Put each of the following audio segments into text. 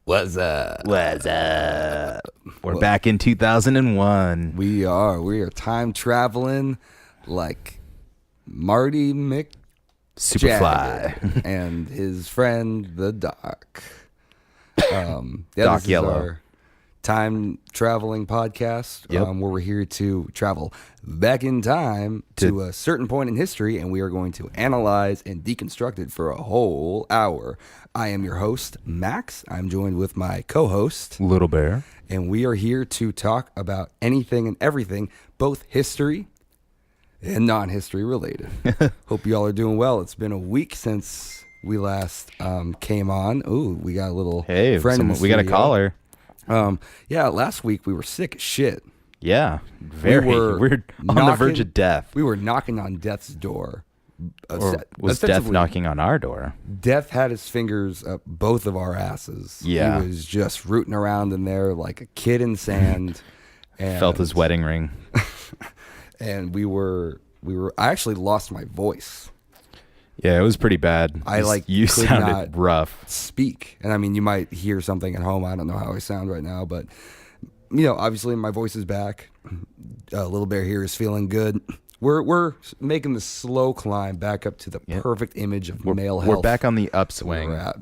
What's up? What's up? We're back in 2001. We are time traveling like Marty Superfly. and his friend the Doc. Doc this Yellow. Is our time traveling podcast. Yep. Where we're here to travel back in time to a certain point in history, and we are going to analyze and deconstruct it for a whole hour. I am your host, Max. I'm joined with my co-host, Little Bear. and we are here to talk about anything and everything, both history and non-history related. Hope you all are doing well. It's been a week since we last came on. Ooh, we got a little friend in the We got a studio. caller. Yeah, last week we were sick as shit. Yeah, we're on the verge of death. We were knocking on death's door. Or was death Ostensibly, knocking on our door? Death had his fingers up both of our asses. Yeah. He was just rooting around in there like a kid in sand. And Felt his wedding ring. And I actually lost my voice. Yeah, it was pretty bad. You could sounded not rough. speak. And I mean, you might hear something at home. I don't know how I sound right now, but obviously my voice is back. Little Bear here is feeling good. We're making the slow climb back up to the perfect image of male health. We're back on the where upswing. we're at.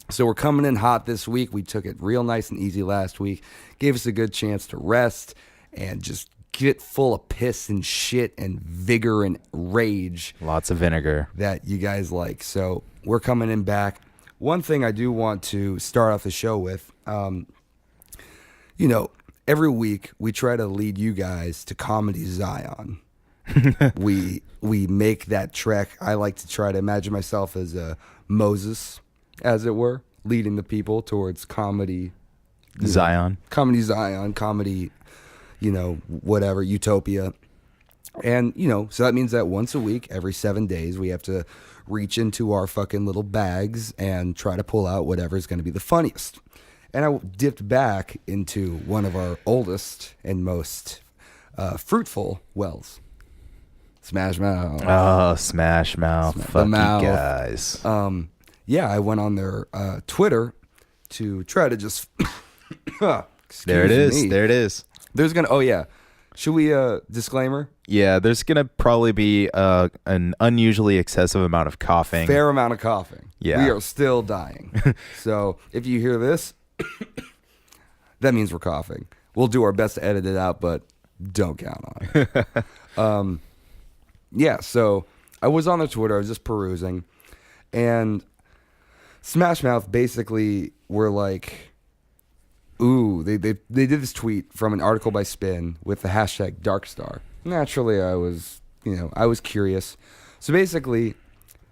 So we're coming in hot this week. We took it real nice and easy last week. Gave us a good chance to rest and just get full of piss and shit and vigor and rage Lots of vinegar. that you guys like. So we're coming in back. One thing I do want to start off the show with, every week we try to lead you guys to Comedy Zion. we make that trek. I like to try to imagine myself as Moses, as it were, leading the people towards comedy Zion. comedy, whatever, Utopia. And, so that means that once a week, every 7 days, we have to reach into our fucking little bags and try to pull out whatever is going to be the funniest. And I dipped back into one of our oldest and most fruitful wells. Smash Mouth. Oh, Smash Mouth. Fuck you Mouth. guys. Yeah, I went on their Twitter to try to just... There it is. me. There it is. There's going to... Oh, yeah. Should we... disclaimer? Yeah, there's going to probably be an unusually excessive amount of coughing. Fair amount of coughing. Yeah. We are still dying. So if you hear this, that means we're coughing. We'll do our best to edit it out, but don't count on it. Yeah, so I was on their Twitter. I was just perusing. And Smash Mouth basically were like, ooh, they did this tweet from an article by Spin with the hashtag Darkstar. Naturally, I was curious. So basically,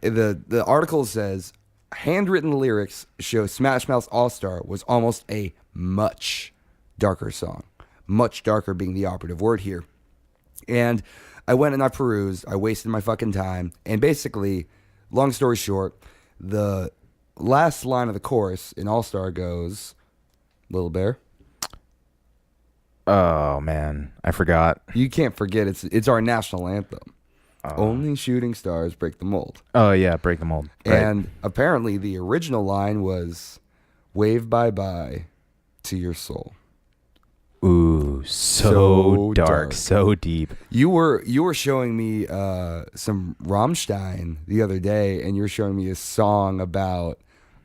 the article says, handwritten lyrics show Smash Mouth's All-Star was almost a much darker song. Much darker being the operative word here. And I went and I perused. I wasted my fucking time. And basically, long story short, the last line of the chorus in All-Star goes, Little Bear. Oh, man. I forgot. You can't forget, it's our national anthem. Only shooting stars break the mold. Oh, yeah. Break the mold. Right. And apparently the original line was, wave bye-bye to your soul. Ooh, so dark, so deep. You were showing me some Rammstein the other day, and you're showing me a song about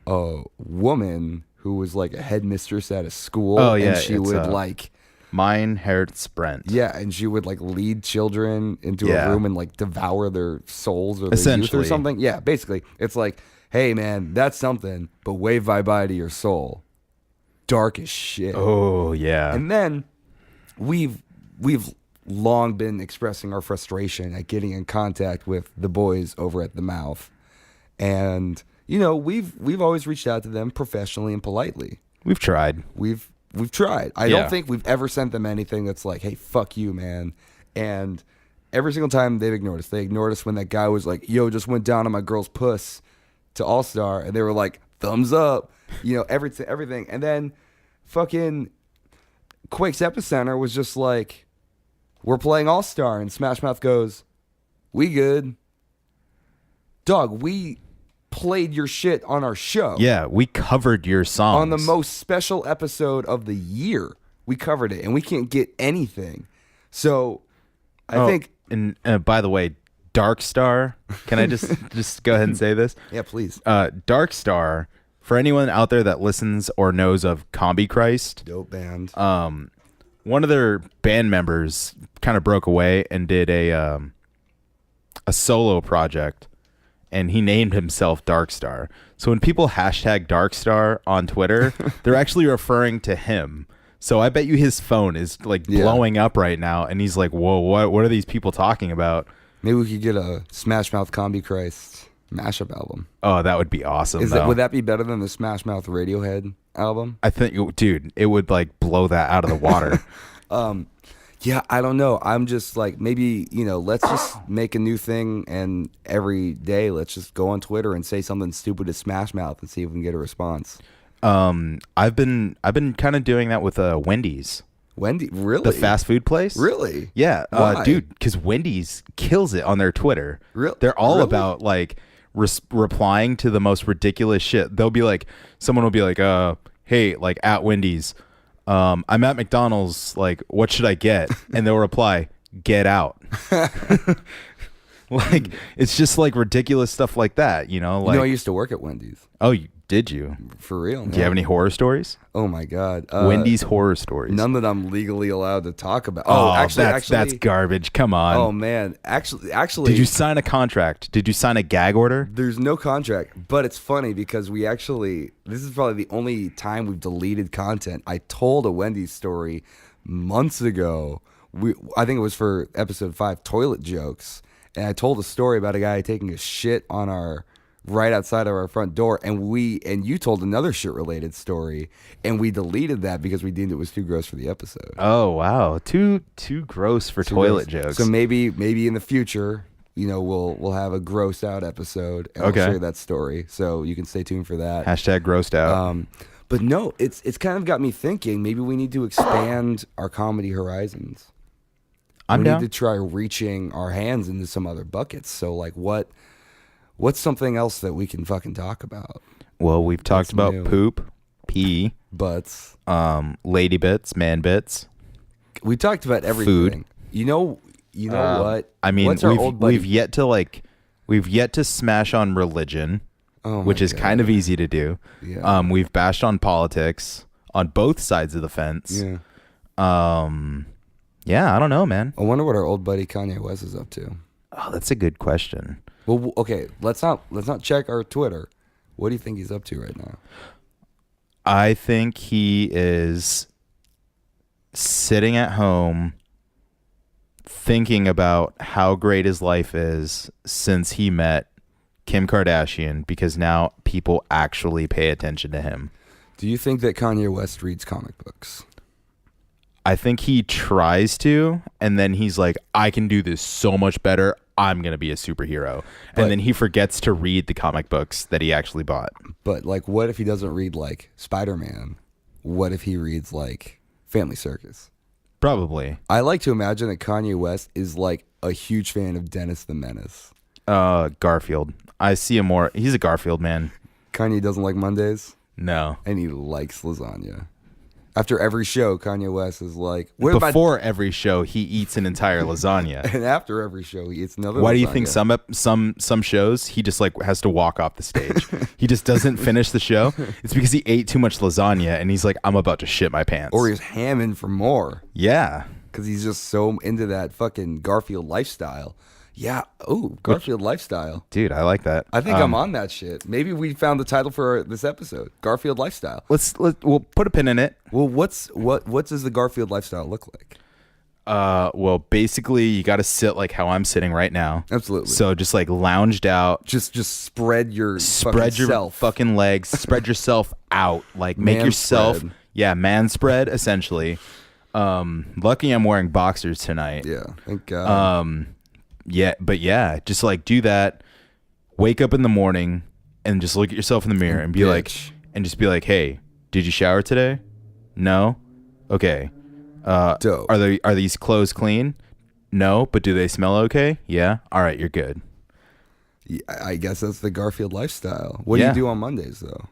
a woman who was like a headmistress at a school. Oh, yeah, and she would like Mein Herzbrennt. yeah, and she would like lead children into a room and like devour their souls or their youth Essentially. or something. Yeah, basically, it's like, hey man, that's something, but wave bye bye to your soul. Dark as shit. Oh, yeah. And then we've long been expressing our frustration at getting in contact with the boys over at the Mouth. And we've always reached out to them professionally and politely. We've tried. We've tried. I don't think we've ever sent them anything that's like, hey, fuck you, man. And every single time they've ignored us. They ignored us when that guy was like, yo, just went down on my girl's puss to All-Star. And they were like, thumbs up. Everything. And then fucking Quake's Epicenter was just like, we're playing All-Star. And Smash Mouth goes, we good. Dog, we played your shit on our show. Yeah, we covered your songs. On the most special episode of the year, we covered it, and we can't get anything. So I think... And by the way, Darkstar, can I just go ahead and say this? Yeah, please. Darkstar, for anyone out there that listens or knows of Combi Christ, dope band. One of their band members kind of broke away and did a solo project, and he named himself Darkstar. So when people hashtag Darkstar on Twitter, they're actually referring to him. So I bet you his phone is like blowing up right now, and he's like, "Whoa, what are these people talking about?" Maybe we could get a Smash Mouth Combi Christ mashup album. Oh, that would be awesome. Would that be better than the Smash Mouth Radiohead album? I think, dude, it would like blow that out of the water. Yeah, I don't know. I'm just like, maybe, let's just make a new thing, and every day let's just go on Twitter and say something stupid to Smash Mouth and see if we can get a response. I've been kind of doing that with Wendy's. Wendy, really? The fast food place? Really? Yeah, dude, because Wendy's kills it on their Twitter. Really? They're all about like replying to the most ridiculous shit. They'll be like, someone will be like, hey, like at Wendy's, I'm at McDonald's, like, what should I get? And they'll reply, get out. Like, it's just like ridiculous stuff like that, like, I used to work at Wendy's. Oh, did you? For real? Do you have any horror stories? Oh my God. Wendy's horror stories. None that I'm legally allowed to talk about. Actually, that's garbage. Come on. Oh man. Actually Did you sign a contract? Did you sign a gag order? There's no contract, but it's funny because this is probably the only time we've deleted content. I told a Wendy's story months ago. I think it was for episode 5, toilet jokes. And I told a story about a guy taking a shit on right outside of our front door, and you told another shit related story, and we deleted that because we deemed it was too gross for the episode. Oh wow, too gross for toilet jokes. So maybe in the future, we'll have a gross out episode, and I'll share that story. So you can stay tuned for that. Hashtag grossed out. But no, it's kind of got me thinking. Maybe we need to expand our comedy horizons. We need to try reaching our hands into some other buckets. So like what's something else that we can fucking talk about? Well, we've talked about poop, pee, butts, lady bits, man bits. We talked about everything. Food. What? I mean, we've yet to smash on religion, which is kind of easy to do. Yeah. We've bashed on politics on both sides of the fence. Yeah. Yeah, I don't know, man. I wonder what our old buddy Kanye West is up to. Oh, that's a good question. Well, okay, let's not check our Twitter. What do you think he's up to right now? I think he is sitting at home thinking about how great his life is since he met Kim Kardashian, because now people actually pay attention to him. Do you think that Kanye West reads comic books? I think he tries to, and then he's like, I can do this so much better. I'm going to be a superhero. And then he forgets to read the comic books that he actually bought. But like, what if he doesn't read like Spider-Man? What if he reads like Family Circus? Probably. I like to imagine that Kanye West is like a huge fan of Dennis the Menace. Garfield. I see him more. He's a Garfield man. Kanye doesn't like Mondays? No. And he likes lasagna. After every show, Kanye West is like... Before every show, he eats an entire lasagna. And after every show, he eats another Why lasagna. do you think some shows, he just like has to walk off the stage? He just doesn't finish the show. It's because he ate too much lasagna, and he's like, I'm about to shit my pants. Or he's hamming for more. Yeah. Because he's just so into that fucking Garfield lifestyle. Yeah. Oh, Garfield Lifestyle. Dude, I like that. I think I'm on that shit. Maybe we found the title for this episode. Garfield Lifestyle. We'll put a pin in it. Well, what does the Garfield Lifestyle look like? Well, basically you got to sit like how I'm sitting right now. Absolutely. So just like lounged out. Just spread your fucking legs. Spread yourself out. Like make yourself spread. Yeah, man spread essentially. Lucky I'm wearing boxers tonight. Yeah, thank God. Yeah, just like do that. Wake up in the morning and just look at yourself in the mirror and be like, hey, did you shower today? No? Okay. Dope. Are these clothes clean? No, but do they smell okay? Yeah. All right, you're good. I guess that's the Garfield lifestyle. What do you do on Mondays though?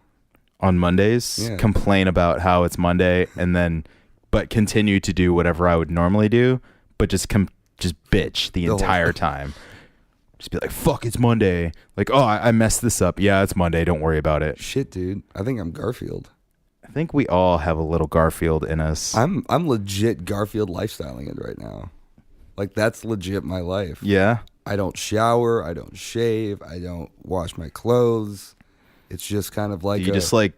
On Mondays, complain about how it's Monday, and then but continue to do whatever I would normally do, but just bitch the entire time. Just be like, fuck, it's Monday. Like, oh, I messed this up. Yeah, it's Monday. Don't worry about it. Shit, dude. I think I'm Garfield. I think we all have a little Garfield in us. I'm legit Garfield lifestyling it right now. Like, that's legit my life. Yeah. I don't shower. I don't shave. I don't wash my clothes. It's just kind of like you just like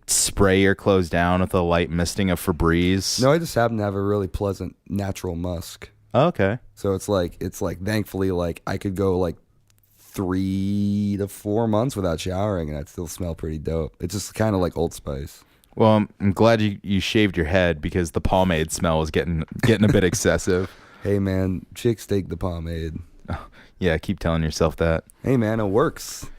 spray your clothes down with a light misting of Febreze? No, I just happen to have a really pleasant natural musk. Oh, okay. So it's like thankfully like I could go like 3 to 4 months without showering and I'd still smell pretty dope. It's just kind of like Old Spice. Well, I'm glad you shaved your head because the pomade smell was getting a bit excessive. Hey man, chicks take the pomade. Oh, yeah, keep telling yourself that. Hey man, it works.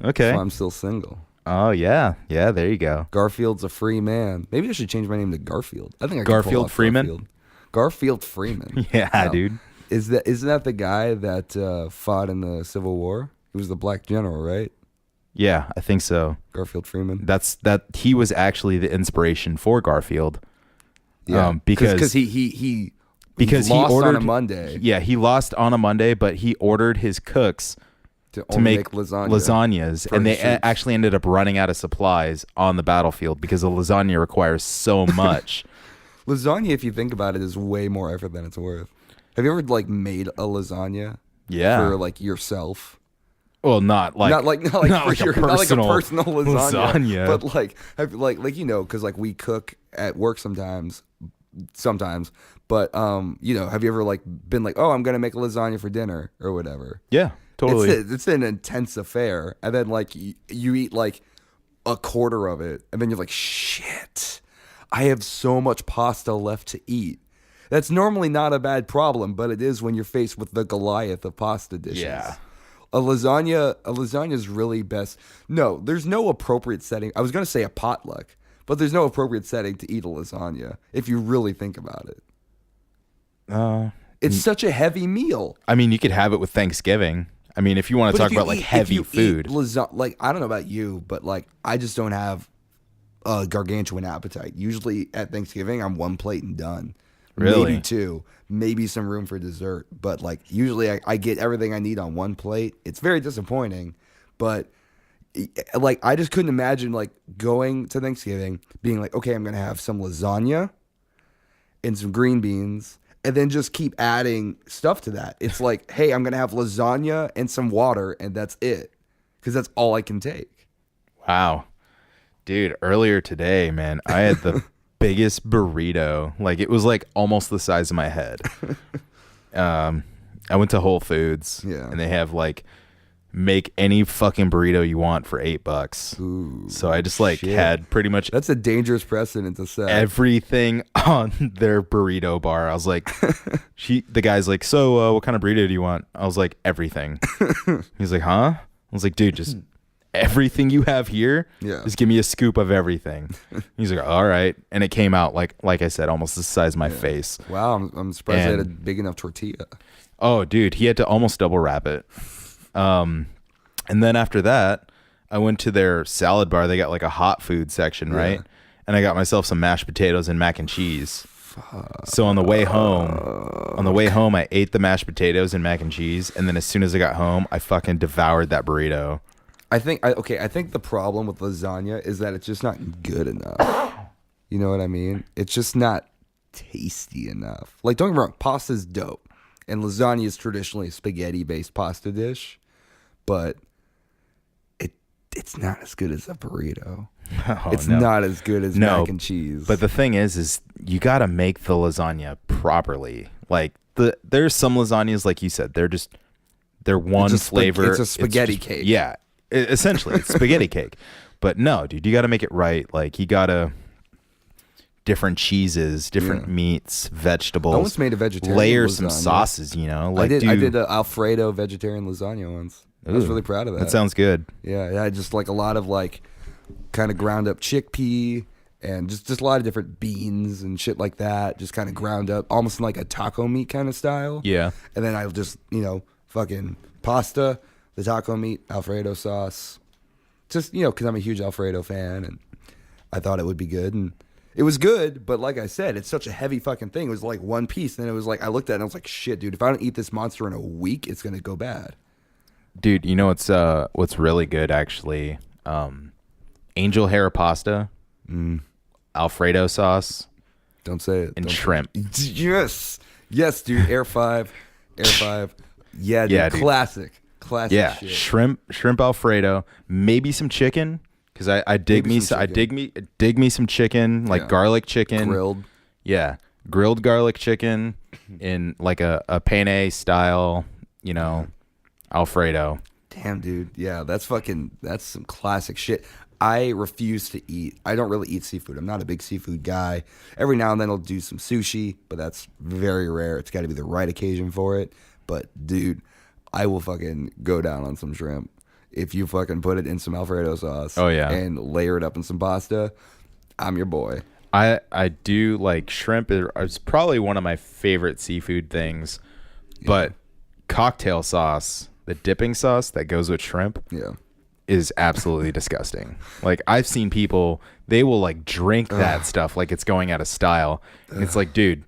Okay. That's why I'm still single. Oh yeah, there you go. Garfield's a free man. Maybe I should change my name to Garfield. I think I Garfield Freeman. Garfield Freeman. Yeah, no. Dude. Isn't that the guy that fought in the Civil War? He was the black general, right? Yeah, I think so. Garfield Freeman. He was actually the inspiration for Garfield. Yeah, because he lost on a Monday. Yeah, he lost on a Monday, but he ordered his cooks to make lasagnas, and they actually ended up running out of supplies on the battlefield because a lasagna requires so much. Lasagna, if you think about it, is way more effort than it's worth. Have you ever like made a lasagna? Yeah. For like yourself. Well, not like a personal lasagna, but like you know, because like we cook at work sometimes, but have you ever like been like, oh, I'm gonna make a lasagna for dinner or whatever? Yeah, totally. It's an intense affair, and then like you eat like a quarter of it, and then you're like, shit, I have so much pasta left to eat. That's normally not a bad problem, but it is when you're faced with the Goliath of pasta dishes. Yeah. A lasagna is really best. No, there's no appropriate setting. I was going to say a potluck, but there's no appropriate setting to eat a lasagna if you really think about it. It's such a heavy meal. I mean, you could have it with Thanksgiving. I mean, if you want to talk about like heavy food. Like, I don't know about you, but like I just don't have a gargantuan appetite. Usually at Thanksgiving, I'm one plate and done. Really? Maybe 2, maybe some room for dessert. But like usually I get everything I need on one plate. It's very disappointing, but like I just couldn't imagine like going to Thanksgiving being like, okay, I'm going to have some lasagna and some green beans and then just keep adding stuff to that. It's like, hey, I'm going to have lasagna and some water and that's it. Because that's all I can take. Wow. Dude, earlier today, man, I had the biggest burrito. Like it was like almost the size of my head. I went to Whole Foods and they have like make any fucking burrito you want for $8. Ooh, so I just like had pretty much that's a dangerous precedent to set. Everything on their burrito bar. I was like, the guy's like, so what kind of burrito do you want? I was like, everything. He's like, huh? I was like, dude, just everything you have here, just give me a scoop of everything. He's like, all right. And it came out like I said, almost the size of my face. Wow, I'm surprised they had a big enough tortilla. Oh, dude, he had to almost double wrap it. And then after that, I went to their salad bar. They got like a hot food section, right? And I got myself some mashed potatoes and mac and cheese. So on the way home, I ate the mashed potatoes and mac and cheese, and then as soon as I got home, I fucking devoured that burrito. I think the problem with lasagna is that it's just not good enough. You know what I mean? It's just not tasty enough. Like, don't get me wrong, pasta's dope. And lasagna is traditionally a spaghetti-based pasta dish. But it's not as good as a burrito. It's not as good as mac and cheese. But the thing is you got to make the lasagna properly. Like, there's some lasagnas, like you said, they're one flavor. It's a spaghetti cake. Yeah. Essentially, it's spaghetti cake. But no, dude, you got to make it right. Like, you got to different cheeses, different meats, vegetables. I once made a vegetarian layer lasagna. some sauces, you know. Like, I did an Alfredo vegetarian lasagna once. I was really proud of that. That sounds good. Yeah, it had just like a lot of like kind of ground up chickpea and just a lot of different beans and shit like that. Just kind of ground up, almost in like a taco meat kind of style. Yeah. And then I just, fucking pasta, the taco meat, Alfredo sauce. Just, because I'm a huge Alfredo fan, and I thought it would be good, and it was good, but like I said, it's such a heavy fucking thing. It was like one piece, and then it was like, I looked at it and I was like, shit, dude, if I don't eat this monster in a week, it's gonna go bad. Dude, you know what's really good actually? Angel hair pasta, Alfredo sauce. Don't say it. And shrimp. Yes, dude. Air five. Yeah, dude. Yeah, dude. Classic Yeah, shit. shrimp Alfredo, maybe some chicken because I dig me some chicken, like garlic chicken, grilled. Yeah, grilled garlic chicken in like a penne style, Alfredo. Damn, dude. Yeah, that's some classic shit. I refuse to eat. I don't really eat seafood. I'm not a big seafood guy. Every now and then I'll do some sushi, but that's very rare. It's got to be the right occasion for it. But, dude, I will fucking go down on some shrimp if you fucking put it in some Alfredo sauce. Oh, yeah. And layer it up in some pasta. I'm your boy. I do like shrimp. It's probably one of my favorite seafood things, but cocktail sauce, the dipping sauce that goes with shrimp, is absolutely disgusting. Like, I've seen people, they will like drink that stuff like it's going out of style. It's like, dude,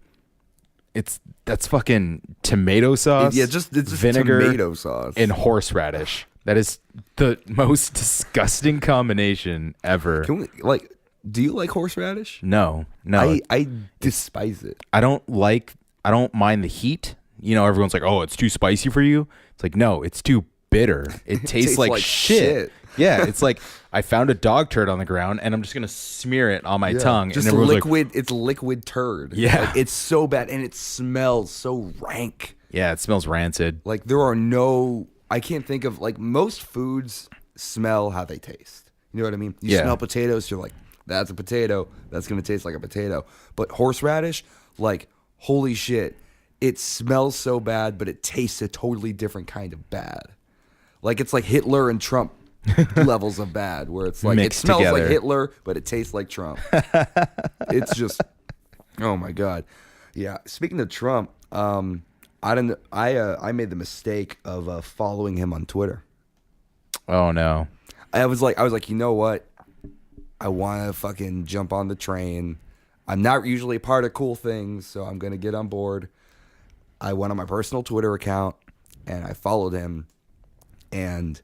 that's fucking tomato sauce. It's just vinegar, tomato sauce and horseradish. That is the most disgusting combination ever. Do you like horseradish? No. I despise it. I don't mind the heat. Everyone's like, oh, it's too spicy for you. It's like, no, it's too bitter. It tastes like shit. Yeah, it's like I found a dog turd on the ground and I'm just gonna smear it on my tongue. Just and liquid. It's liquid turd. Yeah, like, it's so bad and it smells so rank. Yeah, it smells rancid. Like I can't think of, like, most foods smell how they taste. You know what I mean? You smell potatoes, you're like, that's a potato. That's gonna taste like a potato. But horseradish, like, holy shit, it smells so bad, but it tastes a totally different kind of bad. Like, it's like Hitler and Trump levels of bad, where it's like mixed it smells together. like Hitler, but it tastes like Trump. It's just, oh my god. Yeah. Speaking of Trump, I made the mistake of following him on Twitter. Oh no. I was like, you know what? I want to fucking jump on the train. I'm not usually part of cool things, so I'm gonna get on board. I went on my personal Twitter account and I followed him, and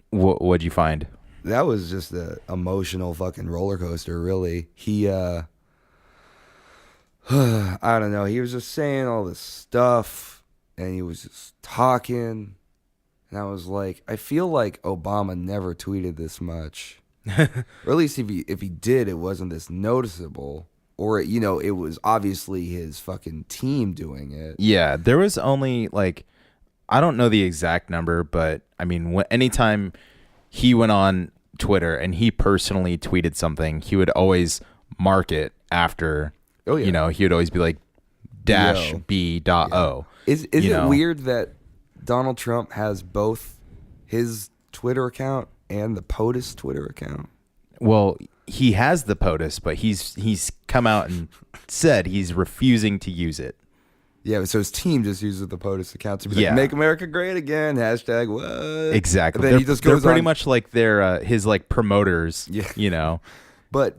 what'd you find? that was just an emotional fucking roller coaster, really. He, I don't know. He was just saying all this stuff, and he was just talking, and I was like, I feel like Obama never tweeted this much, or at least if he did, it wasn't this noticeable. Or, it was obviously his fucking team doing it. Yeah, there was only, like, I don't know the exact number, but, I mean, anytime he went on Twitter and he personally tweeted something, he would always mark it after, Oh, yeah. He would always be like, -b.o. Is it weird that Donald Trump has both his Twitter account and the POTUS Twitter account? Well, he has the POTUS, but he's come out and said he's refusing to use it. Yeah, so his team just uses the POTUS account to be like, "Make America Great Again." # what? Exactly. And then he just goes they're pretty on, much like his like promoters. Yeah. But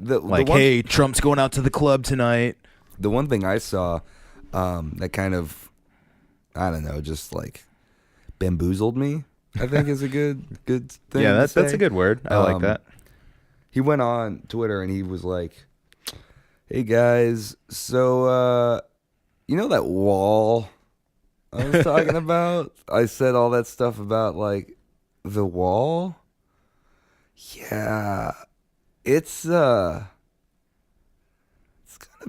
hey, Trump's going out to the club tonight. The one thing I saw that kind of, I don't know, just like bamboozled me, I think is a good thing. Yeah, that's a good word. I like that. He went on Twitter and he was like, "Hey guys, so that wall I was talking about? I said all that stuff about like the wall. Yeah, it's gonna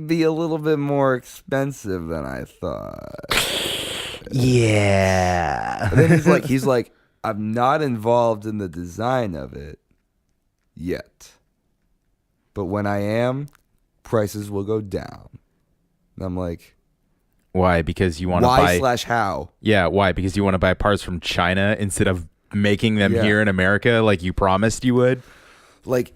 be a little bit more expensive than I thought." Yeah. And then he's like, "I'm not involved in the design of it yet, but when I am, prices will go down." And I'm like, why? Because you want to why buy... /how? Yeah, why? Because you want to buy parts from China instead of making them here in America like you promised you would? Like,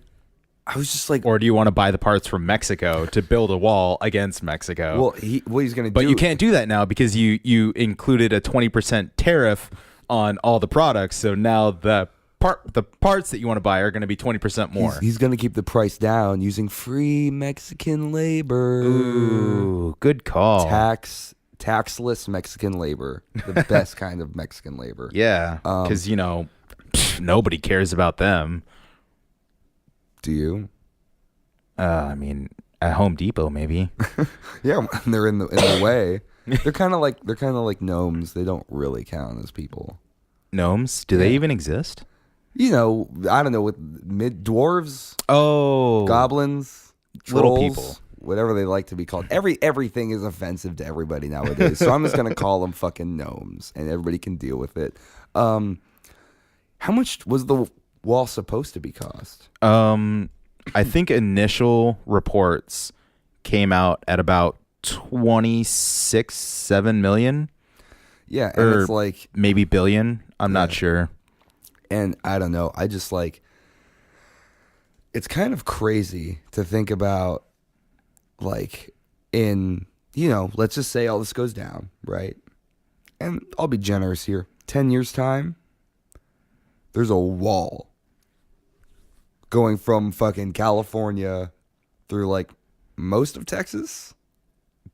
I was just like, Or do you want to buy the parts from Mexico to build a wall against Mexico? well, what he's gonna do? But you can't do that now because you included a 20% tariff on all the products. So now the parts that you want to buy are going to be 20% more. He's gonna keep the price down using free Mexican labor. Ooh, good call. Taxless Mexican labor, the best kind of Mexican labor. Yeah, because nobody cares about them. Do you? I mean, at Home Depot, maybe. Yeah, they're in the way. They're kind of like gnomes. They don't really count as people. Gnomes? Do they even exist? I don't know, with mid dwarves, goblins, little trolls, people, whatever they like to be called. Everything is offensive to everybody nowadays. So I'm just gonna call them fucking gnomes, and everybody can deal with it. How much was the wall supposed to be cost? I think initial reports came out at about 7 million. Yeah, and it's like maybe billion. I'm not sure. And I don't know. I just like, it's kind of crazy to think about, like, in, let's just say all this goes down, right? And I'll be generous here. 10 years' time, there's a wall going from fucking California through, like, most of Texas.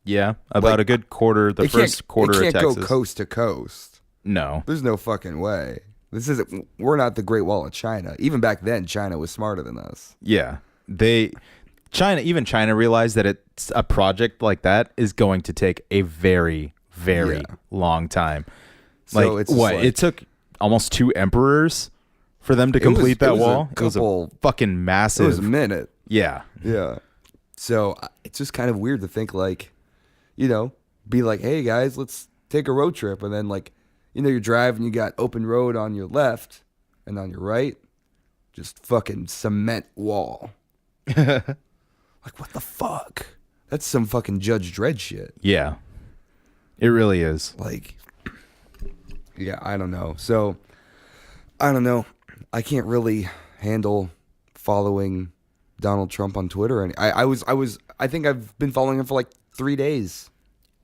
Yeah, about a good quarter, the first quarter of Texas. It can't go coast to coast. No. There's no fucking way. We're not the Great Wall of China. Even back then, China was smarter than us. Yeah. China realized that it's a project like that is going to take a very, very long time. So it's it took almost 2 emperors for them to complete that wall. It was a fucking massive. It was a minute. Yeah. Yeah. So it's just kind of weird to think, like, be like, hey guys, let's take a road trip. And then, like, you're driving, you got open road on your left and on your right, just fucking cement wall. Like, what the fuck? That's some fucking Judge Dredd shit. Yeah. It really is. Like, yeah, I don't know. So, I don't know. I can't really handle following Donald Trump on Twitter. And I think I've been following him for like 3 days.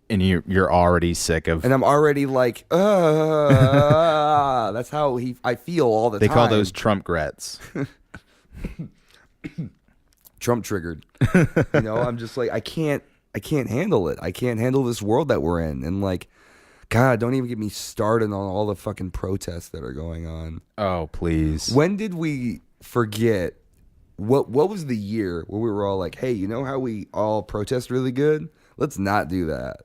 And you're already sick of... And I'm already like, that's how I feel all the time. They call those Trump grets. Trump triggered. I'm just like, I can't handle it. I can't handle this world that we're in. And like, God, don't even get me started on all the fucking protests that are going on. Oh, please. When did we forget? What was the year where we were all like, hey, you know how we all protest really good? Let's not do that.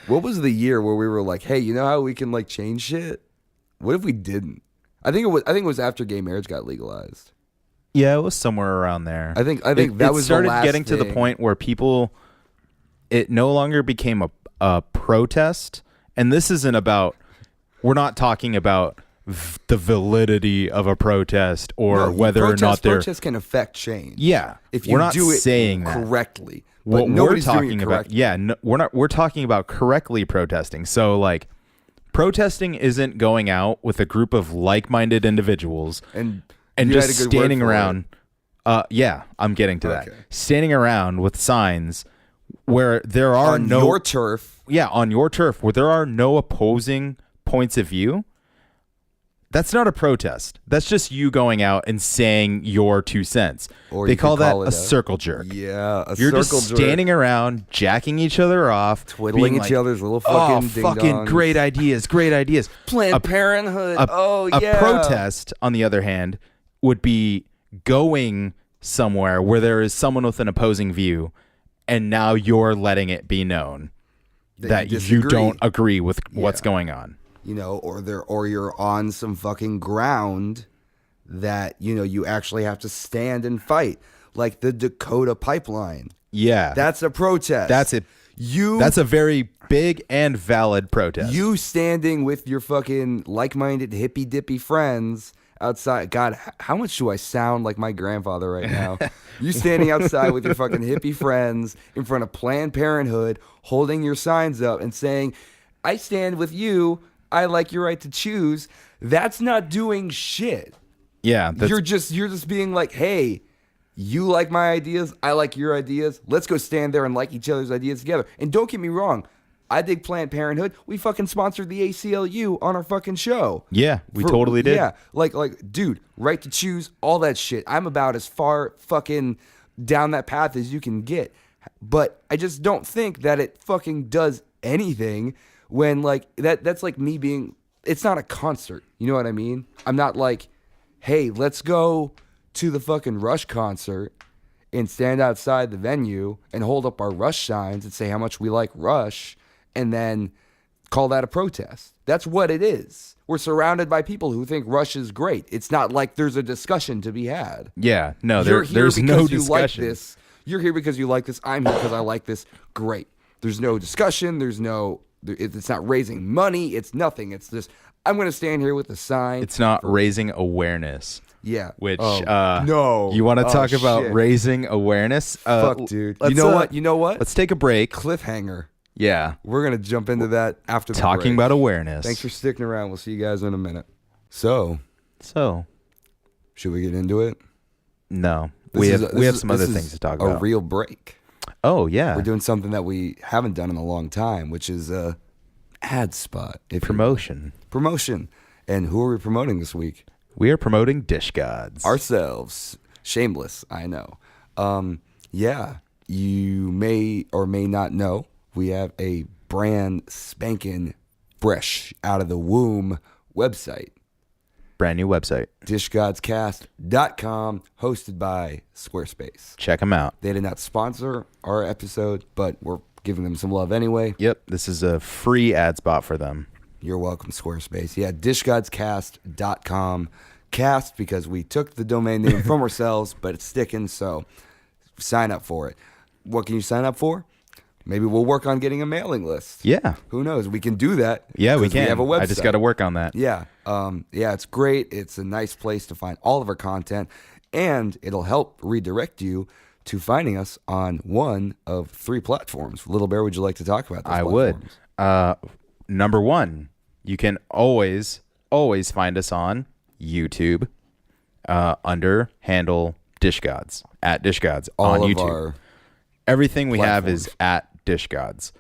What was the year where we were like, hey, you know how we can like change shit? What if we didn't? I think it was after gay marriage got legalized. Yeah, it was somewhere around there. I think that was started the last getting to the point where it no longer became a protest. And this isn't about, we're not talking about the validity of a protest or whether or not protests can affect change. Yeah, if you we're not do it saying correctly. What we're talking about, we're talking about correctly protesting. So like, protesting isn't going out with a group of like-minded individuals and just standing around. I'm getting to that. Standing around with signs where there are on your turf. Yeah, on your turf, where there are no opposing points of view. That's not a protest. That's just you going out and saying your 2 cents. Or they call that a circle jerk. Yeah, You're just standing around, jacking each other off, twiddling each other's little fucking fucking great ideas, great ideas. Planned Parenthood. A protest, on the other hand, would be going somewhere where there is someone with an opposing view, and now you're letting it be known that you don't agree with what's going on. Or you're on some fucking ground that, you actually have to stand and fight. Like the Dakota pipeline. Yeah. That's a protest. That's a very big and valid protest. You standing with your fucking like-minded hippy dippy friends outside. God, how much do I sound like my grandfather right now? You standing outside with your fucking hippie friends in front of Planned Parenthood, holding your signs up and saying, I stand with you. I like your right to choose. That's not doing shit. Yeah, You're just being like, hey, you like my ideas, I like your ideas. Let's go stand there and like each other's ideas together. And don't get me wrong, I dig Planned Parenthood. We fucking sponsored the ACLU on our fucking show. Yeah, we totally did. Yeah, like, dude, right to choose, all that shit. I'm about as far fucking down that path as you can get. But I just don't think that it fucking does anything when, like, that's like me being, it's not a concert. You know what I mean? I'm not like, hey, let's go to the fucking Rush concert and stand outside the venue and hold up our Rush signs and say how much we like Rush and then call that a protest. That's what it is. We're surrounded by people who think Rush is great. It's not like there's a discussion to be had. Yeah, no, there's no discussion. Like this. You're here because you like this. I'm here because I like this. Great. There's no discussion. It's not raising money. It's nothing. It's just, I'm going to stand here with a sign. It's not raising awareness. Yeah. Which, no. You want to talk about shit. raising awareness? Fuck, dude. You know what? Let's take a break. Cliffhanger. Yeah. We're going to jump into that after the Talking break. about awareness. Thanks for sticking around. We'll see you guys in a minute. So, should we get into it? No. We have some other things to talk about. A real break. Oh, yeah. We're doing something that we haven't done in a long time, which is a ad spot. Promotion. Promotion. And who are we promoting this week? We are promoting Dish Gods. Ourselves. Shameless, I know. Yeah, you may or may not know, we have a brand spanking fresh out of the womb website. Brand new website. dishgodscast.com, hosted by Squarespace. Check them out. They did not sponsor our episode, but we're giving them some love anyway. Yep, this is a free ad spot for them. You're welcome, Squarespace. Yeah, dishgodscast.com. Cast because we took the domain name from ourselves, but it's sticking, so sign up for it. What can you sign up for? Maybe we'll work on getting a mailing list. Yeah. Who knows? We can do that. Yeah, we can. We have a website. I just got to work on that. Yeah. Yeah, it's great. It's a nice place to find all of our content, and it'll help redirect you to finding us on one of 3 platforms. Little Bear, would you like to talk about those platforms? I would. Number 1, you can always find us on YouTube under handle Dish Gods, at Dish Gods on YouTube. Everything we have is at Dish Gods.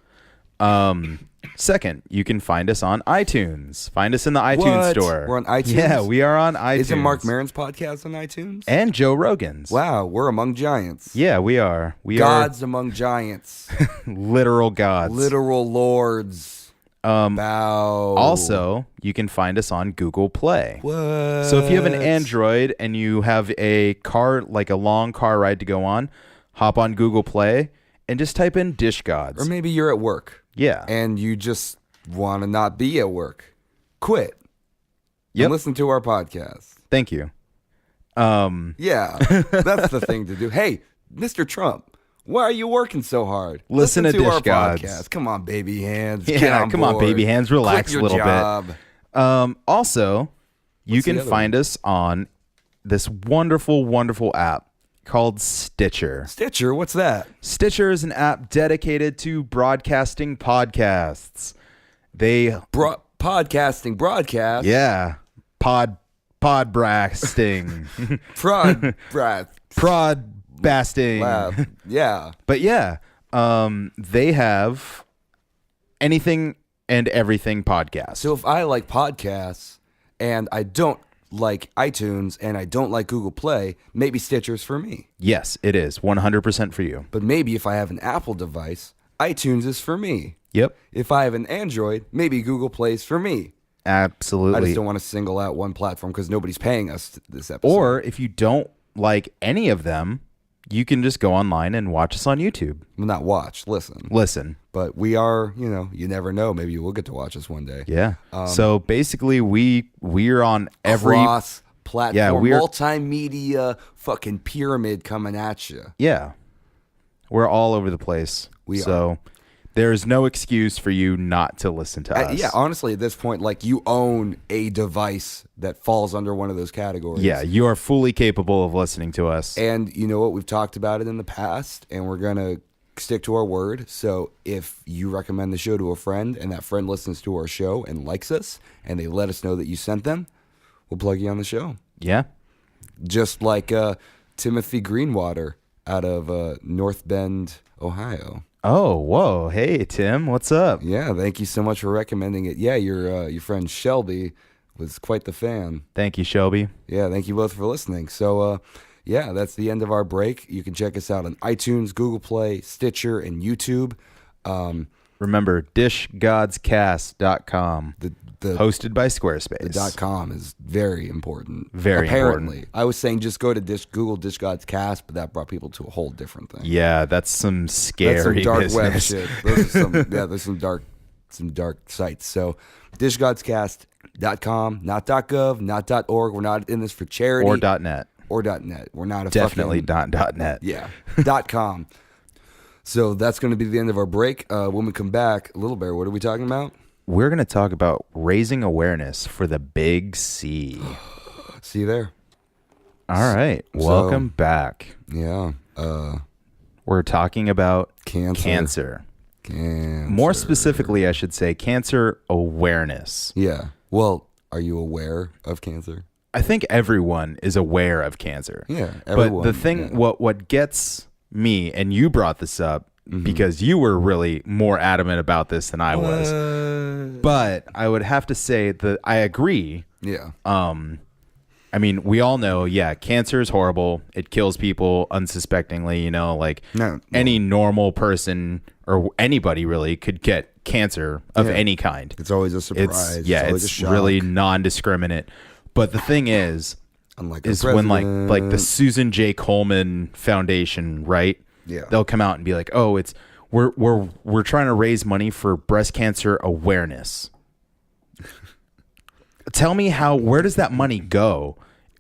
Second, you can find us on iTunes. Find us in the iTunes store. We're on iTunes? Yeah, we are on iTunes. Isn't Mark Maron's podcast on iTunes? And Joe Rogan's. Wow, we're among giants. Yeah, we are. Gods among giants. Literal gods. Literal lords. Bow. Also, you can find us on Google Play. What? So if you have an Android and you have a car, like a long car ride to go on, hop on Google Play and just type in Dish Gods. Or maybe you're at work. Yeah. And you just want to not be at work. Quit. Yep. And listen to our podcast. Thank you. Yeah, that's the thing to do. Hey, Mr. Trump, why are you working so hard? Listen to Dish our Gods. podcast. Come on, baby hands. Yeah, Get on come on, board. baby hands. Relax Quit your a little job. bit. Also, you What's the can other find us on this wonderful, wonderful app called Stitcher. Stitcher, what's that? Stitcher is an app dedicated to broadcasting podcasts. Podcasting broadcast. Yeah. Podbrasting. Prodbasting. Lab. Yeah. But yeah, they have anything and everything podcast. So if I like podcasts and I don't like iTunes and I don't like Google Play, maybe Stitcher's for me. Yes, it is 100% for you. But maybe if I have an Apple device, iTunes is for me. Yep. If I have an Android, maybe Google Play's for me. Absolutely. I just don't want to single out one platform because nobody's paying us this episode. Or if you don't like any of them, you can just go online and watch us on YouTube. Well, not watch, listen. Listen. But we are, you never know. Maybe you will get to watch us one day. Yeah. So basically, we're on every cross-platform, Yeah, we're multimedia fucking pyramid coming at you. Yeah. We're all over the place. We are. There's no excuse for you not to listen to us. Yeah, honestly, at this point, like, you own a device that falls under one of those categories. Yeah, you are fully capable of listening to us. And you know what? We've talked about it in the past, and we're going to stick to our word. So if you recommend the show to a friend, and that friend listens to our show and likes us, and they let us know that you sent them, we'll plug you on the show. Yeah. just like Timothy Greenwater out of North Bend, Ohio. Oh, whoa. Hey, Tim, what's up? Yeah, thank you so much for recommending it. Yeah, your friend Shelby was quite the fan. Thank you, Shelby. Yeah, thank you both for listening. So, yeah, that's the end of our break. You can check us out on iTunes, Google Play, Stitcher, and YouTube. Remember, dishgodscast.com. Hosted by Squarespace. The .com is very important. Very Apparently. important. I was saying just go to Google Dish Gods Cast, but that brought people to a whole different thing. Yeah, that's some scary That's some dark web business. shit. Those are there's some dark sites. So dishgodscast.com, not .gov, not .org. We're not in this for charity. Or .net. Or .net. We're not a Definitely fucking... .net. Yeah. .com. So that's going to be the end of our break. When we come back, Little Bear, what are we talking about? We're going to talk about raising awareness for the big C. See you there. All right. Welcome back. Yeah. We're talking about Cancer. More specifically, I should say cancer awareness. Yeah. Well, are you aware of cancer? I think everyone is aware of cancer. Yeah, everyone. But the thing, what gets me, and you brought this up because you were really more adamant about this than I was. But I would have to say that I agree. Yeah. I mean, we all know, cancer is horrible. It kills people unsuspectingly, any normal person or anybody really could get cancer of any kind. It's always a surprise. It's really non-discriminate. But the thing is when like the Susan J. Komen Foundation, right? Yeah. They'll come out and be like, "Oh, we're trying to raise money for breast cancer awareness." Tell me where does that money go?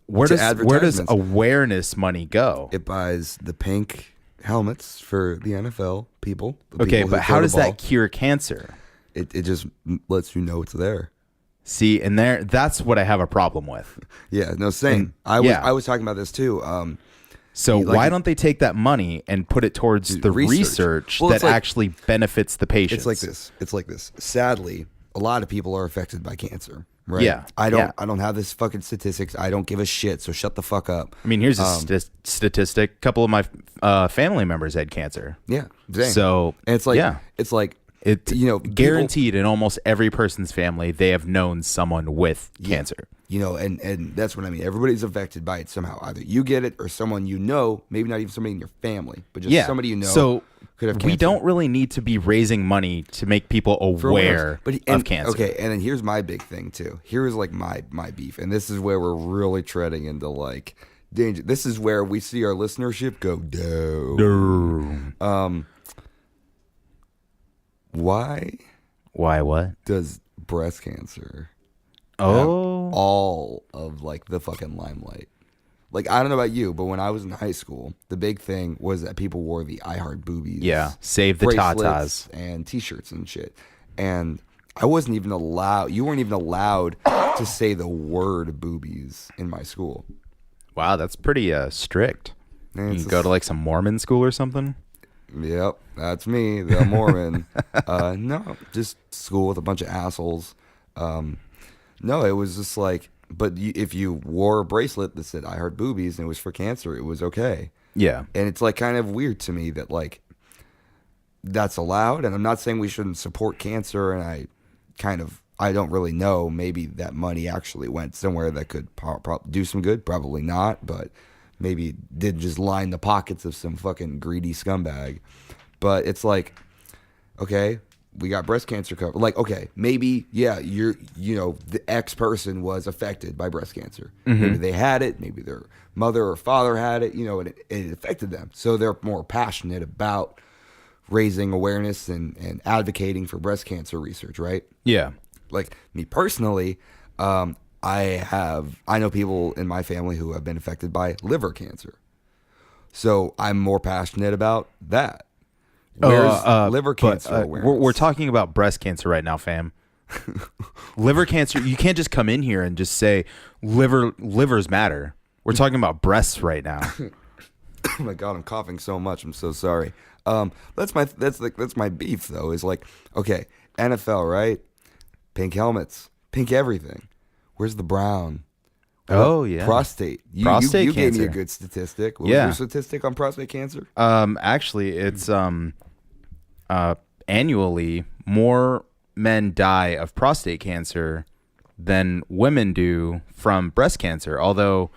Where does awareness money go? It buys the pink helmets for the NFL people. Okay, but how does that cure cancer? It just lets you know it's there. See, and that's what I have a problem with. Yeah, no, same. I was talking about this too. So why don't they take that money and put it towards the research that actually benefits the patients? It's like this. Sadly, a lot of people are affected by cancer. Right? Yeah. I don't have this fucking statistics. I don't give a shit. So shut the fuck up. I mean, here's a statistic. A couple of my family members had cancer. Yeah. Same. So and it's like guaranteed in almost every person's family, they have known someone with cancer. And that's what I mean. Everybody's affected by it somehow. Either you get it or someone you know, maybe not even somebody in your family, but just somebody you know. So could have cancer. We don't really need to be raising money to make people aware of cancer. Okay, and then here's my big thing too. Here's like my beef, and this is where we're really treading into like danger. This is where we see our listenership go down. Why what? Does breast cancer have all of like the fucking limelight? Like, I don't know about you, but when I was in high school, the big thing was that people wore the I Heart Boobies. Yeah, save the tatas. And t-shirts and shit. And I wasn't even allowed, you weren't even allowed to say the word boobies in my school. Wow, that's pretty strict. You can go to like some Mormon school or something? Yep, that's me, the Mormon. No, just school with a bunch of assholes. No, it was just like, but if you wore a bracelet that said I heart boobies and it was for cancer, it was okay. Yeah. And it's like kind of weird to me that like that's allowed. And I'm not saying we shouldn't support cancer. And I don't really know. Maybe that money actually went somewhere that could do some good. Probably not. But maybe did just line the pockets of some fucking greedy scumbag. But it's like, okay, we got breast cancer covered. Like, okay, maybe, the X person was affected by breast cancer. Mm-hmm. Maybe they had it. Maybe their mother or father had it, and it affected them. So they're more passionate about raising awareness and advocating for breast cancer research, right? Yeah. Like, me personally, I know people in my family who have been affected by liver cancer. So I'm more passionate about that. Where's liver cancer awareness? We're talking about breast cancer right now, fam. Liver cancer, you can't just come in here and just say livers matter. We're talking about breasts right now. Oh my God, I'm coughing so much. I'm so sorry. That's my beef though. Is like, okay, NFL, right? Pink helmets, pink everything. Where's the brown? Oh, yeah. Prostate. Prostate you gave me a cancer. good statistic. What was your statistic on prostate cancer? Actually, it's annually more men die of prostate cancer than women do from breast cancer. Although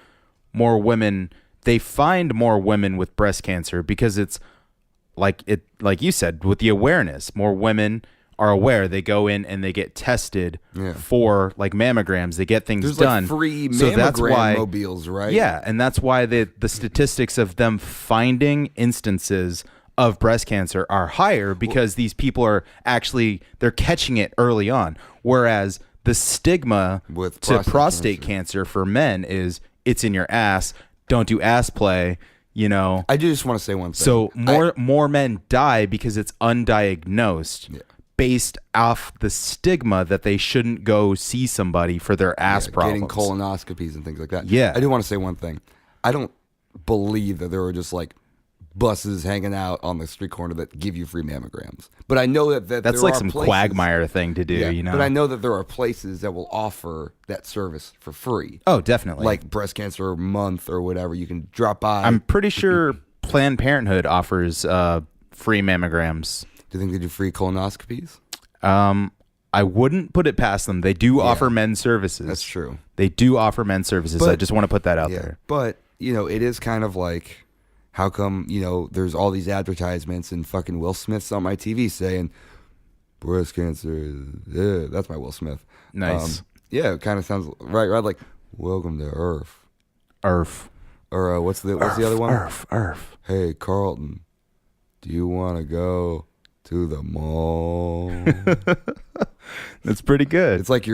they find more women with breast cancer because it's like you said, with the awareness, more women are aware. They go in and they get tested for like mammograms. They get things done. There's like free So that's why mobiles, right? Yeah, and that's why the statistics of them finding instances of breast cancer are higher because these people are they're catching it early on. Whereas the stigma with to prostate cancer for men is it's in your ass. Don't do ass play. I do just want to say one thing. So more men die because it's undiagnosed. Based off the stigma that they shouldn't go see somebody for their ass problems. Getting colonoscopies and things like that. Yeah. I do want to say one thing. I don't believe that there were just like buses hanging out on the street corner that give you free mammograms. But I know that that's like some quagmire thing to do, But I know that there are places that will offer that service for free. Oh, definitely. Like Breast Cancer Month or whatever. You can drop by. I'm pretty sure Planned Parenthood offers free mammograms. Do you think they do free colonoscopies? I wouldn't put it past them. They do offer men's services. That's true. They do offer men's services. But, I just want to put that out there. But, it is kind of like, how come, there's all these advertisements and fucking Will Smith's on my TV saying, breast cancer is, that's my Will Smith. Nice. It kind of sounds right, like, welcome to Earth. Earth. Or what's the other one? Earth. Hey, Carlton, do you want to go to the mall? That's pretty good. It's like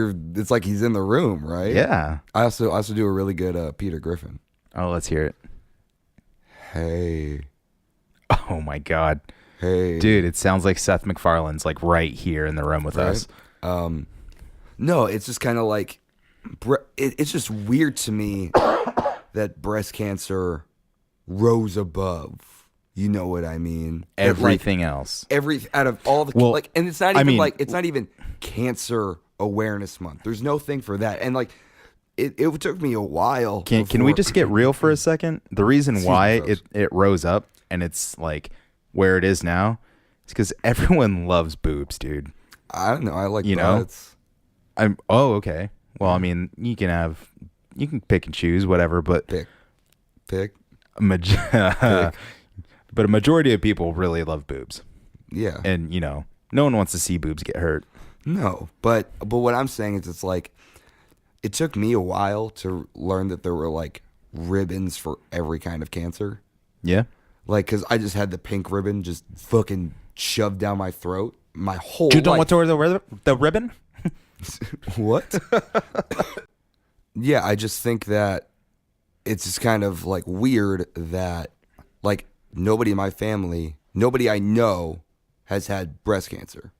he's in the room, right? Yeah. I also do a really good Peter Griffin. Oh, let's hear it. Hey. Oh my God. Hey. Dude, it sounds like Seth MacFarlane's like right here in the room with us. No, it's just kind of like it's just weird to me that breast cancer rose above. You know what I mean? Everything else. Out of all the and it's not even it's not even Cancer Awareness Month. There's no thing for that. And like it took me a while. Can we just get real for a second? The reason why it rose up and it's like where it is now is because everyone loves boobs, dude. I don't know. I like butts. Okay. Well, I mean, you can pick and choose whatever, but pick. But a majority of people really love boobs. Yeah. And, no one wants to see boobs get hurt. No. But what I'm saying is it's like, it took me a while to learn that there were like ribbons for every kind of cancer. Yeah. Like, because I just had the pink ribbon just fucking shoved down my throat my whole life. You don't want to wear the ribbon? What? Yeah, I just think that it's just kind of like weird that like nobody in my family, nobody I know has had breast cancer.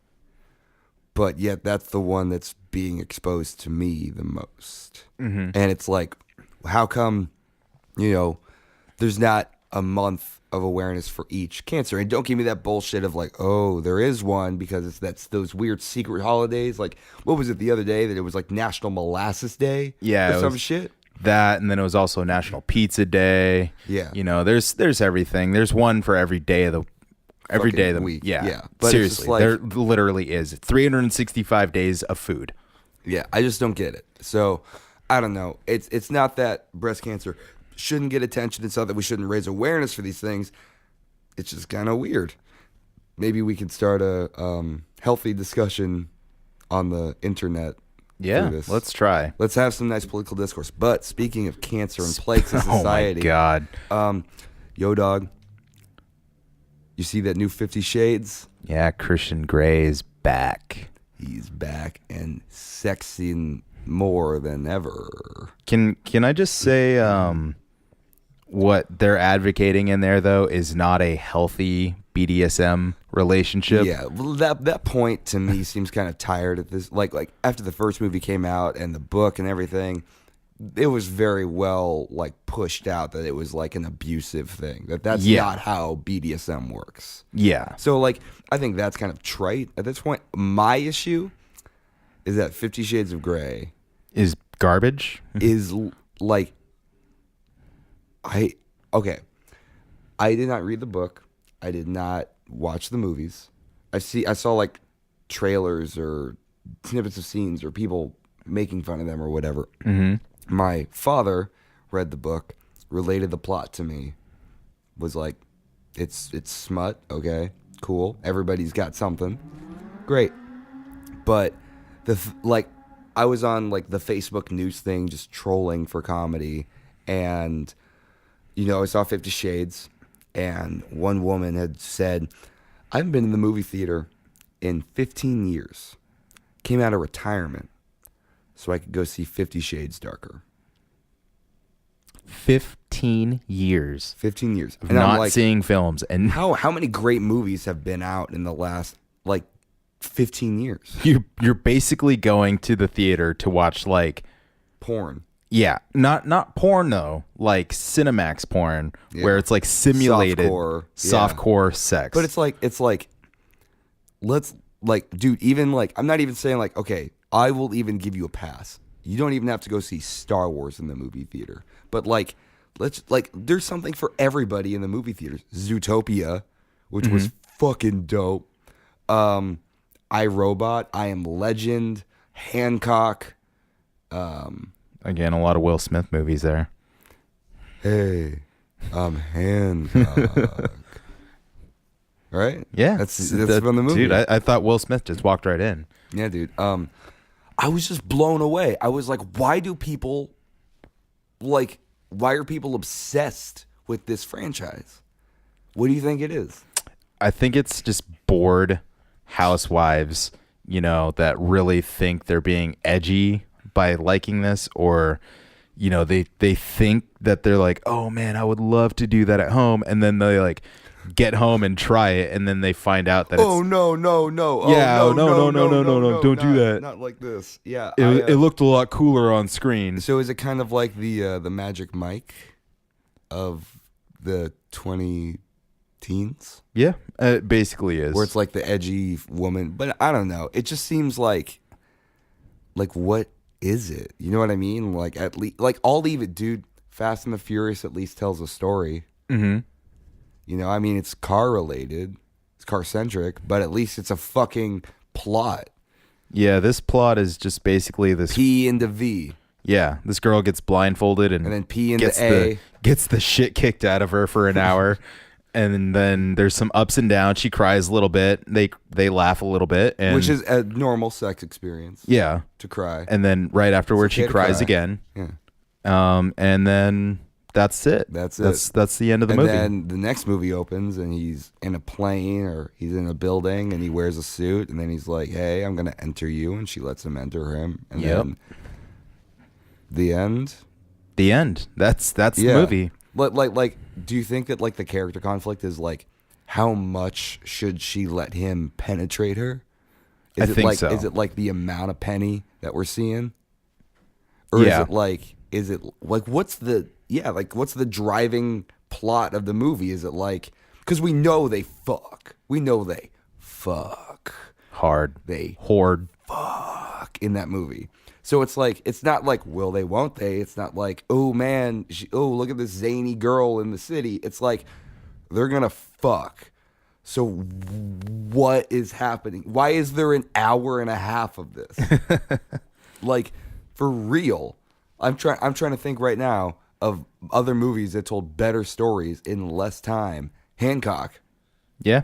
But yet that's the one that's being exposed to me the most. Mm-hmm. And it's like, how come, there's not a month of awareness for each cancer? And don't give me that bullshit of like, oh, there is one because that's those weird secret holidays. Like, what was it the other day that it was like National Molasses Day? Yeah. Or some shit. That, and then it was also National Pizza Day. Yeah. There's everything. There's one for every day of the week. Yeah. But seriously, like, there literally is 365 days of food. Yeah, I just don't get it. So I don't know. It's not that breast cancer shouldn't get attention. It's not that we shouldn't raise awareness for these things. It's just kind of weird. Maybe we could start a healthy discussion on the internet. Yeah, let's try. Let's have some nice political discourse. But speaking of cancer and plagues in society. Oh my God. Yo, dog. You see that new 50 Shades? Yeah, Christian Grey is back. He's back and sexing more than ever. Can I just say what they're advocating in there, though, is not a healthy BDSM relationship. Yeah, well, that point to me seems kind of tired at this. Like after the first movie came out and the book and everything, it was very well like pushed out that it was like an abusive thing. That's not how BDSM works. Yeah. So like I think that's kind of trite at this point. My issue is that 50 Shades of Grey is garbage. Is like, I did not read the book. I did not watch the movies. I saw like trailers or snippets of scenes or people making fun of them or whatever. Mm-hmm. My father read the book, related the plot to me, was like, it's smut, okay, cool. Everybody's got something, great. But I was on like the Facebook news thing, just trolling for comedy, and I saw 50 Shades, and one woman had said, I haven't been in the movie theater in 15 years. Came out of retirement so I could go see 50 Shades Darker. 15 years. 15 years. Of and not I'm like, seeing films. And how many great movies have been out in the last, like, 15 years? You're basically going to the theater to watch, like... porn. Yeah. Not porn, though. Like Cinemax porn, where it's, like, simulated... Softcore sex. But it's like, let's, like, dude, even, like, I'm not even saying, like, okay, I will even give you a pass. You don't even have to go see Star Wars in the movie theater. But, like, there's something for everybody in the movie theaters. Zootopia, which was fucking dope. I, Robot, I Am Legend, Hancock. Again, a lot of Will Smith movies there. Hey, I'm Hancock. Right? Yeah. That's from the movie. Dude, I thought Will Smith just walked right in. Yeah, dude. I was just blown away. I was like, why are people obsessed with this franchise? What do you think it is? I think it's just bored housewives, that really think they're being edgy by liking this, or, they think that they're like, oh man, I would love to do that at home. And then they like get home and try it, and then they find out that no. Oh, yeah, no, don't do that. Not like this. Yeah. It looked a lot cooler on screen. So is it kind of like the Magic Mike of the 20 teens? Yeah, it basically is. Where it's like the edgy woman, but I don't know. It just seems like what is it? You know what I mean? Like, at least, like, I'll leave it, dude. Fast and the Furious at least tells a story. Mm-hmm. I mean, it's car related, it's car centric, but at least it's a fucking plot. Yeah, this plot is just basically this P into V. Yeah, this girl gets blindfolded and then P into A. Gets the shit kicked out of her for an hour. And then there's some ups and downs. She cries a little bit. They laugh a little bit, and which is a normal sex experience. Yeah, to cry. And then right afterwards, she cries again. Yeah. And then that's it. That's the end of the movie. And then the next movie opens, and he's in a plane or he's in a building, and he wears a suit, and then he's like, "Hey, I'm gonna enter you," and she lets him enter him. And then the end. The end. That's the movie. Like, do you think that like the character conflict is like, how much should she let him penetrate her? I think so. Is it like the amount of penny that we're seeing, or is it like what's the driving plot of the movie? Is it like, because we know they fuck, hard, they hoard fuck in that movie. So it's like, it's not like will they, won't they? It's not like, oh man, look at this zany girl in the city. It's like, they're gonna fuck. So what is happening? Why is there an hour and a half of this? Like, for real. I'm trying to think right now of other movies that told better stories in less time. Hancock. Yeah.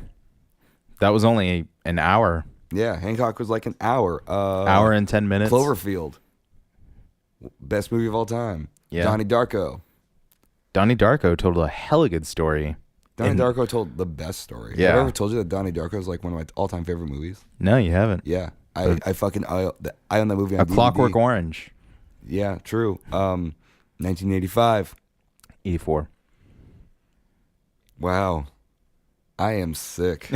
That was only an hour. Yeah, Hancock was like an hour. Hour and 10 minutes. Cloverfield. Best movie of all time. Yeah. Donnie Darko. Donnie Darko told a hella good story. Donnie Darko told the best story. Yeah. Have I ever told you that Donnie Darko is like one of my all-time favorite movies? No, you haven't. Yeah. I own that movie on A DVD. Clockwork Orange. Yeah, true. 1985. 84. Wow. I am sick.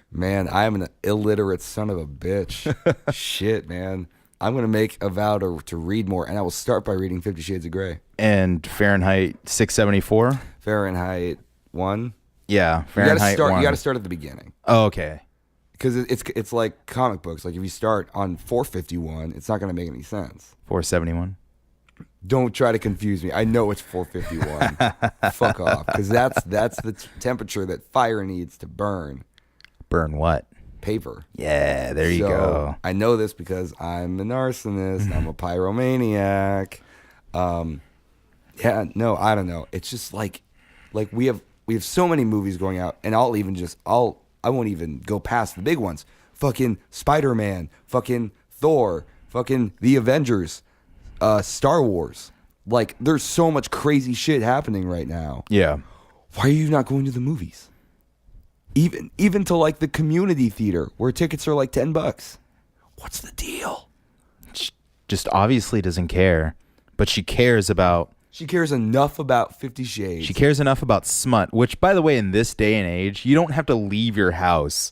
Man, I am an illiterate son of a bitch. Shit, man. I'm going to make a vow to read more, and I will start by reading 50 Shades of Grey. And Fahrenheit 674? Fahrenheit 1? Yeah, Fahrenheit 1. You got to start at the beginning. Oh, okay. Because it's like comic books. Like, if you start on 451, it's not going to make any sense. 471? Don't try to confuse me. I know it's 451. Fuck off, because that's the temperature that fire needs to burn. Burn what? Paper. Yeah, there you go. I know this because I'm an arsonist. I'm a pyromaniac. Yeah, no, I don't know. It's just like we have so many movies going out, and I won't even go past the big ones. Fucking Spider-Man, fucking Thor, fucking The Avengers, Star Wars. Like, there's so much crazy shit happening right now. Yeah. Why are you not going to the movies? Even to like the community theater where tickets are like $10. What's the deal? She just obviously doesn't care, but she cares about. She cares enough about 50 Shades. She cares enough about smut, which, by the way, in this day and age, you don't have to leave your house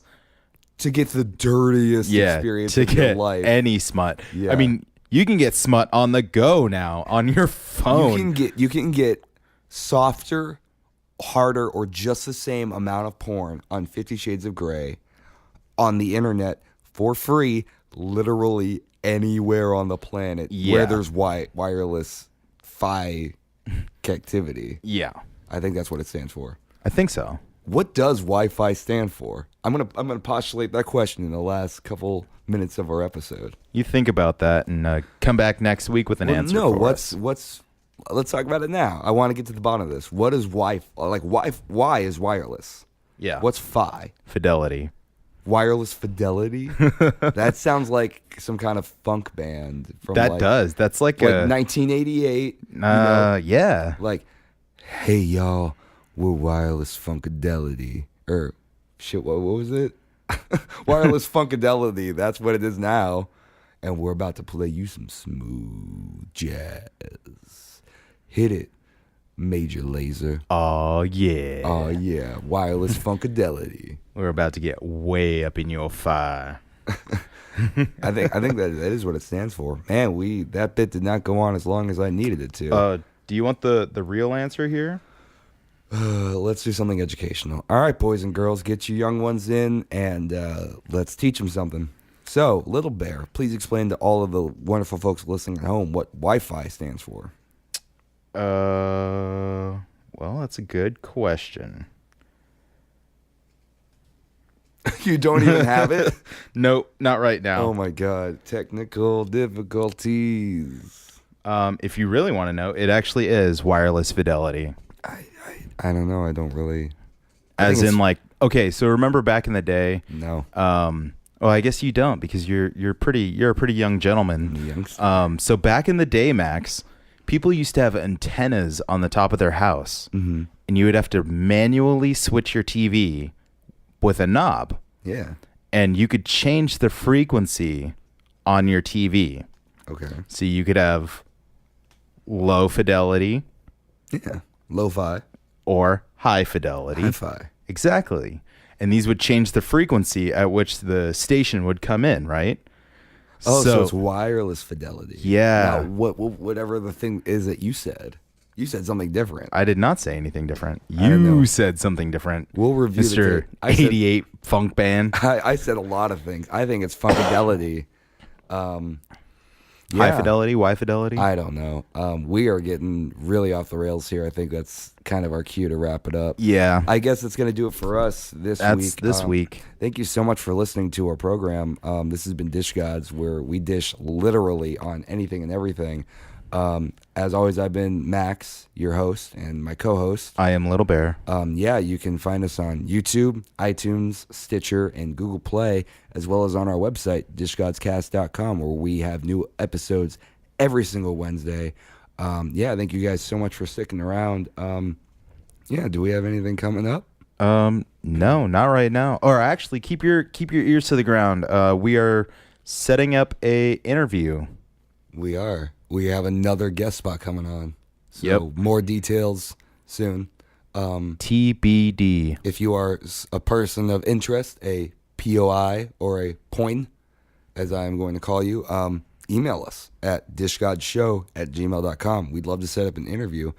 to get the dirtiest experience of your life. Any smut. Yeah. I mean, you can get smut on the go now on your phone. You can get softer, harder, or just the same amount of porn on 50 Shades of Grey on the internet for free, literally anywhere on the planet where there's wireless Fi connectivity. Yeah. I think that's what it stands for. I think so. What does Wi-Fi stand for? I'm gonna postulate that question in the last couple minutes of our episode. You think about that and come back next week with an answer. No, for us. Let's talk about it now. I want to get to the bottom of this. What is why is wireless? Yeah. What's Fi? Fidelity? Wireless fidelity? That sounds like some kind of funk band from That's like a 1988. Yeah. Like, hey y'all, we're wireless funkadelity. Or shit, what was it? Wireless funkadelity. That's what it is now. And we're about to play you some smooth jazz. Hit it, Major Lazer. Oh yeah. Oh yeah. Wireless funkadelity. We're about to get way up in your fire. I think that is what it stands for. Man, that bit did not go on as long as I needed it to. Do you want the real answer here? Let's do something educational. All right, boys and girls, get your young ones in and let's teach them something. So, Little Bear, please explain to all of the wonderful folks listening at home what Wi-Fi stands for. Well, that's a good question. You don't even have it? Nope, not right now. Oh my God, technical difficulties. If you really want to know, it actually is wireless fidelity. I don't know. I don't really. As in, like, okay, so remember back in the day? No. Well, I guess you don't because you're a pretty young gentleman. So back in the day, Max, people used to have antennas on the top of their house, and you would have to manually switch your TV with a knob. Yeah. And you could change the frequency on your TV. Okay. So you could have low fidelity. Yeah. Lo-fi. Or high fidelity. Hi-fi. Exactly. And these would change the frequency at which the station would come in, right? Oh, so it's wireless fidelity. Yeah. Now, whatever the thing is that you said something different. I did not say anything different. You said something different. We'll review Mr. 88 funk band. I said a lot of things. I think it's funkadelity. High fidelity, Y fidelity? I don't know. We are getting really off the rails here. I think that's kind of our cue to wrap it up. Yeah. I guess that's going to do it for us this week. This week. Thank you so much for listening to our program. This has been Dish Gods, where we dish literally on anything and everything. As always, I've been Max, your host, and my co-host. I am Little Bear. Yeah, you can find us on YouTube, iTunes, Stitcher, and Google Play, as well as on our website, dishgodscast.com, where we have new episodes every single Wednesday. Thank you guys so much for sticking around. Do we have anything coming up? No, not right now. Or actually, keep your ears to the ground. We are setting up a interview. We are. We have another guest spot coming on. So Yep. More details soon. TBD. If you are a person of interest, a POI or a POIN, as I am going to call you, email us at dishgodshow@gmail.com. We'd love to set up an interview.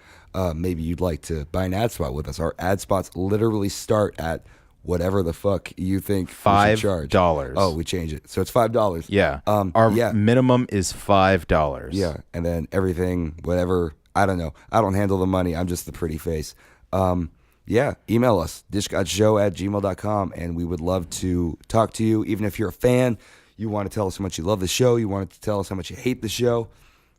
Maybe you'd like to buy an ad spot with us. Our ad spots literally start at whatever the fuck you think we should charge. $5. Oh, we change it. So it's $5. Yeah. Our minimum is $5. Yeah. And then everything, whatever, I don't know. I don't handle the money. I'm just the pretty face. Yeah, email us, dishgodshow@gmail.com, and we would love to talk to you. Even if you're a fan, you want to tell us how much you love the show, you want to tell us how much you hate the show,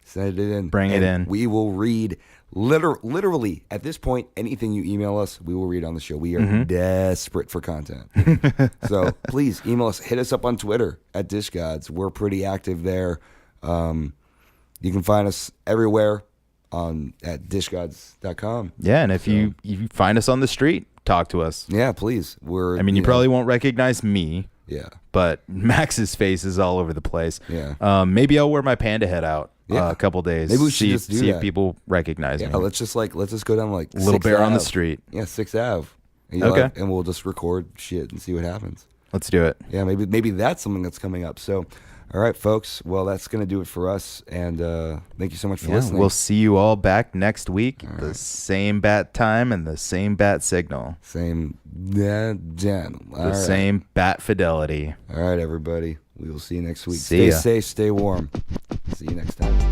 send it in. Bring it in. We will read, literally, at this point, anything you email us, we will read on the show. We are desperate for content. So please email us. Hit us up on Twitter @dishgods. We're pretty active there. You can find us everywhere. At dishgods.com. Yeah, and if you find us on the street, talk to us. Yeah, please. You probably won't recognize me. Yeah. But Max's face is all over the place. Yeah. Maybe I'll wear my panda head out a couple days. Maybe we should just do see that. if people recognize me. Let's just go down like Little 6th Bear on the Ave. street. Yeah, 6th Ave. And Okay. and we'll just record shit and see what happens. Let's do it. Yeah, maybe that's something that's coming up. So, all right, folks. Well, that's going to do it for us. And thank you so much for listening. We'll see you all back next week. The same bat time and the same bat signal. Same channel. The same bat fidelity. All right, everybody. We will see you next week. See ya. Stay safe. Stay warm. See you next time.